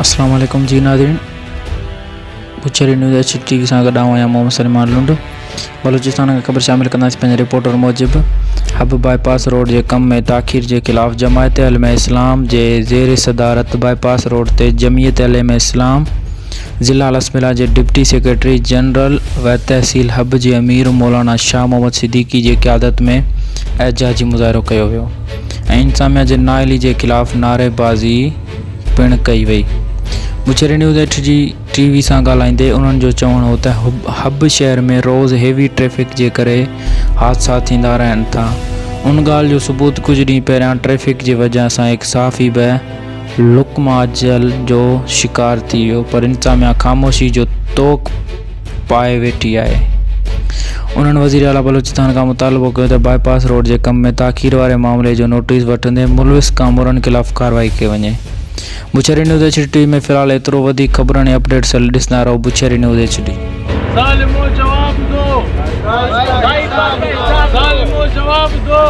अस्सलाम वालेकुम जी नाज़रीन, बुचेरी न्यूज़ HTV सां गॾु आहियां मोहम्मद सलमान लुंड। बलूचिस्तान खां ख़बर शामिल कंदासीं पंहिंजे रिपोर्टर मूजिबि। हब बाईपास रोड जे कम में ताख़ीर जे ख़िलाफ़ जमायत अलम इस्लाम जे ज़ेर सदारत बाईपास रोड ते जमीयत अलम इस्लाम ज़िला लसमिला जे डिप्टी सेक्रेटरी जनरल व तहसील हब जे अमीर मौलाना शाह मोहम्मद सिद्दीकी जे क़यादत में एहतजाजी मुज़ाहिरो कयो वियो ऐं इंसामिया जे नाअहली जे ख़िलाफ़ नारेबाज़ी पिणु कई वई। बुचेरी न्यूज़ HTV सां ॻाल्हाईंदे उन्हनि जो चवणु हो त हब शहर में रोज़ हेवी ट्रैफ़िक जे करे हादसा थींदा रहनि था। उन ॻाल्हि जो सबूत कुझु ॾींहं पहिरियां ट्रैफ़िक जी वजह सां हिकु साफ़ी बि लुकमाजल जो शिकार थी वियो, पर इंसामिया ख़ामोशी जो तोक पाए वेठी आहे। उन्हनि वज़ीर आला बलूचिस्तान खां मुतालबो कयो त बाईपास रोड जे कम में ताख़ीर वारे मामले जो नोटिस वठंदे मुलविस कामोरनि ख़िलाफ़ कार्रवाई कई वञे। बुचेरी न्यूज़ HTV में फ़िलहाल एतिरो। वधीक ख़बरनि ऐं अपडेट्स ॾिसंदा रहो बुचेरी न्यूज़ HTV। ज़ालिमो जवाब दो, ज़ालिमो जवाब दो।